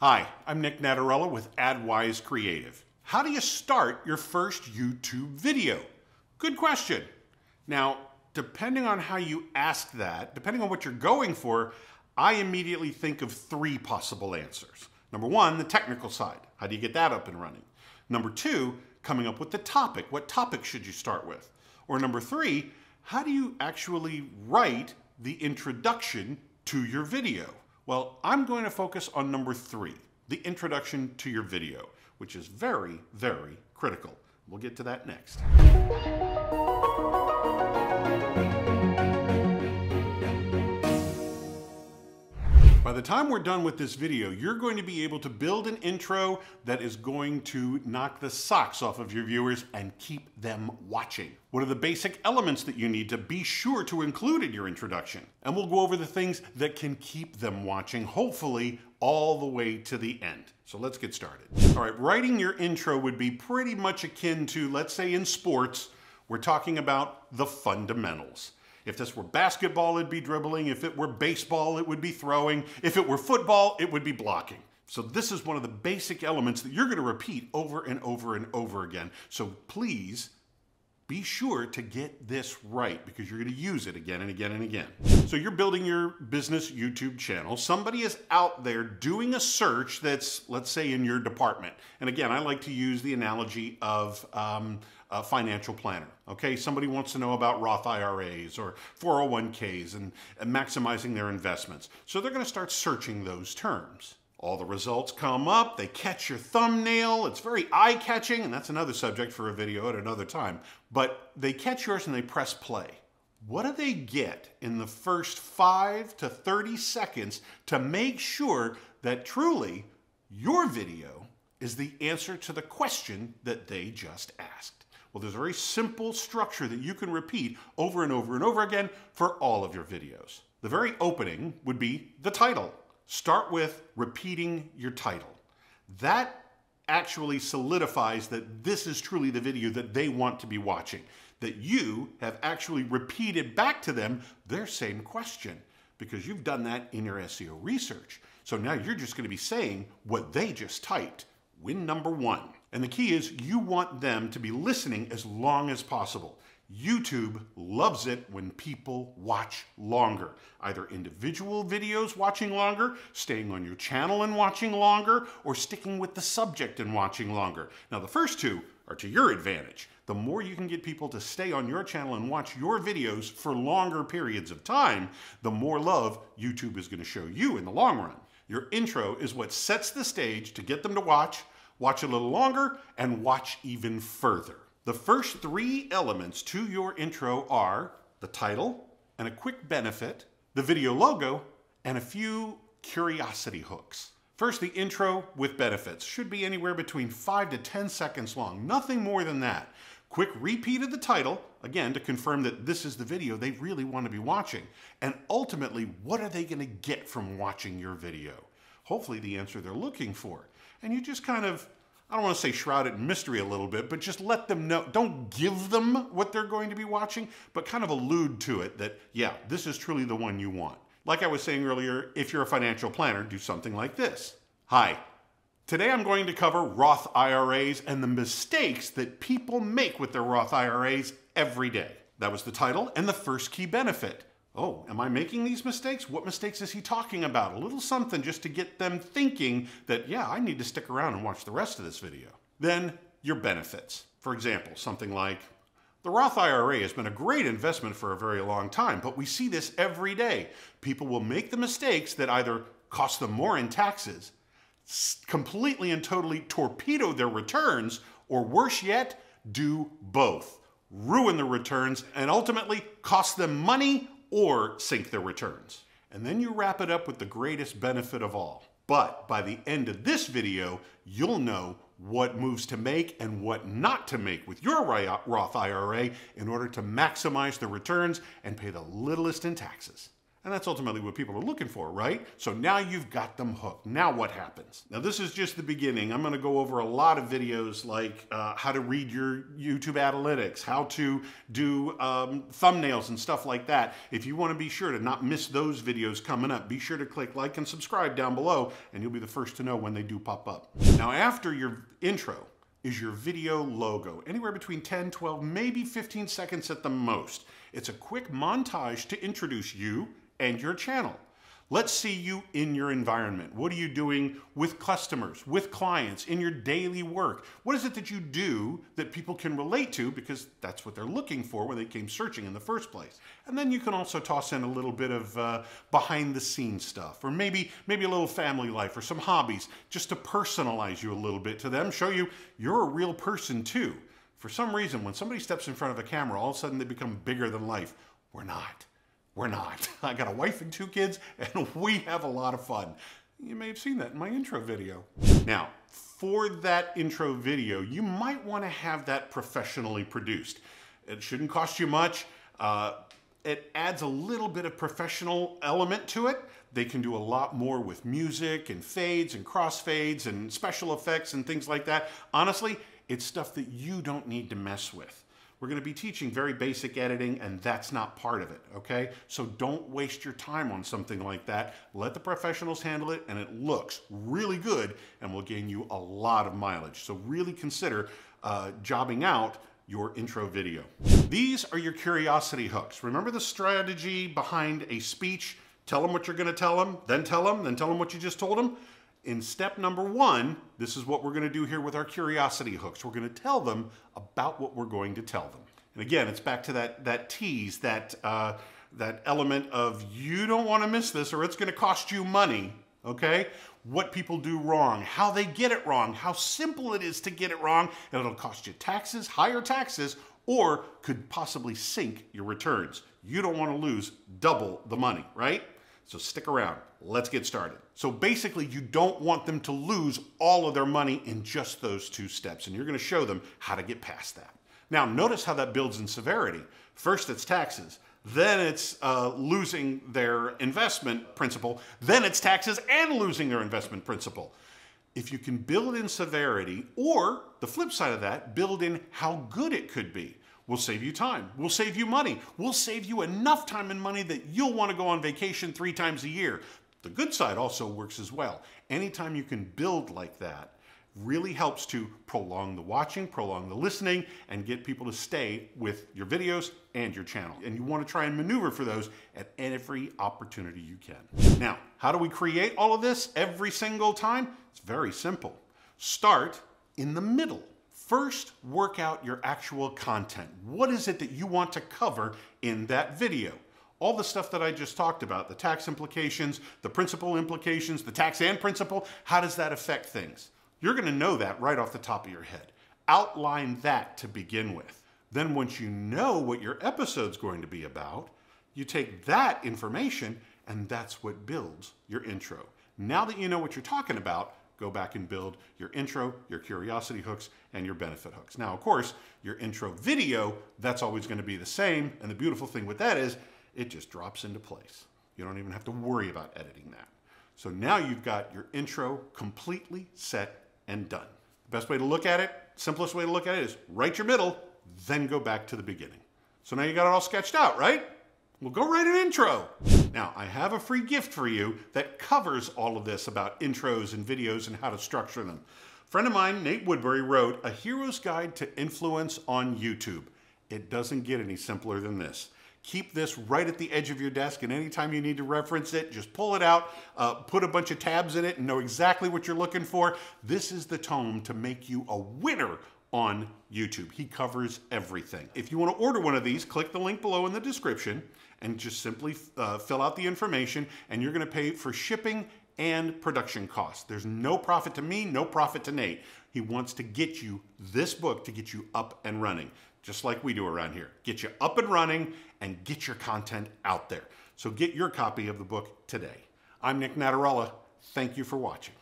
Hi, I'm Nic Natarella with AdWise Creative. How do you start your first YouTube video? Good question. Now, depending on how you ask that, depending on what you're going for, I immediately think of three possible answers. Number one, the technical side. How do you get that up and running? Number two, coming up with the topic. What topic should you start with? Or number three, how do you actually write the introduction to your video? Well, I'm going to focus on number three, the introduction to your video, which is very, very critical. We'll get to that next. By the time we're done with this video, you're going to be able to build an intro that is going to knock the socks off of your viewers and keep them watching. What are the basic elements that you need to be sure to include in your introduction? And we'll go over the things that can keep them watching, hopefully all the way to the end. So let's get started. All right, writing your intro would be pretty much akin to, let's say in sports, we're talking about the fundamentals. If this were basketball, it'd be dribbling. If it were baseball, it would be throwing. If it were football, it would be blocking. So this is one of the basic elements that you're going to repeat over and over and over again. So please be sure to get this right because you're going to use it again and again and again. So you're building your business YouTube channel. Somebody is out there doing a search that's, let's say, in your department. And again, I like to use the analogy of a financial planner. Okay, somebody wants to know about Roth IRAs or 401ks and maximizing their investments. So they're going to start searching those terms. All the results come up, they catch your thumbnail, it's very eye-catching, and that's another subject for a video at another time. But they catch yours and they press play. What do they get in the first 5 to 30 seconds to make sure that truly your video is the answer to the question that they just asked? Well, there's a very simple structure that you can repeat over and over and over again for all of your videos. The very opening would be the title. Start with repeating your title. That actually solidifies that this is truly the video that they want to be watching, that you have actually repeated back to them their same question because you've done that in your SEO research. So now you're just going to be saying what they just typed. Win number one. And the key is you want them to be listening as long as possible. YouTube loves it when people watch longer, either individual videos watching longer, staying on your channel and watching longer, or sticking with the subject and watching longer. Now, the first two are to your advantage. The more you can get people to stay on your channel and watch your videos for longer periods of time, the more love YouTube is going to show you in the long run. Your intro is what sets the stage to get them to watch a little longer, and watch even further. The first three elements to your intro are the title and a quick benefit, the video logo, and a few curiosity hooks. First, the intro with benefits should be anywhere between 5 to 10 seconds long, nothing more than that. Quick repeat of the title, again, to confirm that this is the video they really want to be watching. And ultimately, what are they going to get from watching your video? Hopefully the answer they're looking for. And you just kind of, I don't want to say shroud it in mystery a little bit, but just let them know. Don't give them what they're going to be watching, but kind of allude to it that, yeah, this is truly the one you want. Like I was saying earlier, if you're a financial planner, do something like this. Hi, today I'm going to cover Roth IRAs and the mistakes that people make with their Roth IRAs every day. That was the title and the first key benefit. Oh, am I making these mistakes? What mistakes is he talking about? A little something just to get them thinking that, yeah, I need to stick around and watch the rest of this video. Then your benefits. For example, something like, the Roth IRA has been a great investment for a very long time, but we see this every day. People will make the mistakes that either cost them more in taxes, completely and totally torpedo their returns, or worse yet, do both. Ruin the returns and ultimately cost them money or sink their returns. And then you wrap it up with the greatest benefit of all. But by the end of this video, you'll know what moves to make and what not to make with your Roth IRA in order to maximize the returns and pay the littlest in taxes. And that's ultimately what people are looking for, right? So now you've got them hooked. Now what happens? Now this is just the beginning. I'm going to go over a lot of videos like how to read your YouTube analytics, how to do thumbnails and stuff like that. If you want to be sure to not miss those videos coming up, be sure to click like and subscribe down below, and you'll be the first to know when they do pop up. Now after your intro is your video logo, anywhere between 10, 12, maybe 15 seconds at the most. It's a quick montage to introduce you and your channel. Let's see you in your environment. What are you doing with customers, with clients, in your daily work? What is it that you do that people can relate to, because that's what they're looking for when they came searching in the first place? And then you can also toss in a little bit of behind the scenes stuff, or maybe a little family life or some hobbies, just to personalize you a little bit to them, show you you're a real person too. For some reason, when somebody steps in front of a camera, all of a sudden they become bigger than life. We're not. We're not. I got a wife and 2 kids, and we have a lot of fun. You may have seen that in my intro video. Now, for that intro video, you might want to have that professionally produced. It shouldn't cost you much. It adds a little bit of professional element to it. They can do a lot more with music and fades and crossfades and special effects and things like that. Honestly, it's stuff that you don't need to mess with. We're going to be teaching very basic editing, and that's not part of it, okay? So don't waste your time on something like that. Let the professionals handle it, and it looks really good and will gain you a lot of mileage. So really consider jobbing out your intro video. These are your curiosity hooks. Remember the strategy behind a speech? Tell them what you're going to tell them, then tell them what you just told them. In step number 1, this is what we're going to do here with our curiosity hooks. We're going to tell them about what we're going to tell them. And again, it's back to that tease, that element of you don't want to miss this or it's going to cost you money, okay? What people do wrong, how they get it wrong, how simple it is to get it wrong, and it'll cost you taxes, higher taxes, or could possibly sink your returns. You don't want to lose double the money, right? So stick around. Let's get started. So basically, you don't want them to lose all of their money in just those 2 steps, and you're going to show them how to get past that. Now, notice how that builds in severity. First, it's taxes. Then it's losing their investment principal. Then it's taxes and losing their investment principal. If you can build in severity, or the flip side of that, build in how good it could be, we'll save you time. We'll save you money. We'll save you enough time and money that you'll want to go on vacation 3 times a year. The good side also works as well. Anytime you can build like that really helps to prolong the watching, prolong the listening, and get people to stay with your videos and your channel. And you want to try and maneuver for those at every opportunity you can. Now, how do we create all of this every single time? It's very simple. Start in the middle. First, work out your actual content. What is it that you want to cover in that video? All the stuff that I just talked about, the tax implications, the principal implications, the tax and principal, how does that affect things? You're going to know that right off the top of your head. Outline that to begin with. Then once you know what your episode's going to be about, you take that information and that's what builds your intro. Now that you know what you're talking about, go back and build your intro, your curiosity hooks, and your benefit hooks. Now, of course, your intro video, that's always going to be the same. And the beautiful thing with that is it just drops into place. You don't even have to worry about editing that. So now you've got your intro completely set and done. The best way to look at it, simplest way to look at it is write your middle, then go back to the beginning. So now you got it all sketched out, right? Well, go write an intro. Now, I have a free gift for you that covers all of this about intros and videos and how to structure them. A friend of mine, Nate Woodbury, wrote A Hero's Guide to Influence on YouTube. It doesn't get any simpler than this. Keep this right at the edge of your desk, and anytime you need to reference it, just pull it out, put a bunch of tabs in it, and know exactly what you're looking for. This is the tome to make you a winner on YouTube. He covers everything. If you want to order one of these, click the link below in the description and just simply fill out the information, and you're going to pay for shipping and production costs. There's no profit to me, no profit to Nate. He wants to get you this book to get you up and running, just like we do around here. Get you up and running and get your content out there. So get your copy of the book today. I'm Nic Natarella. Thank you for watching.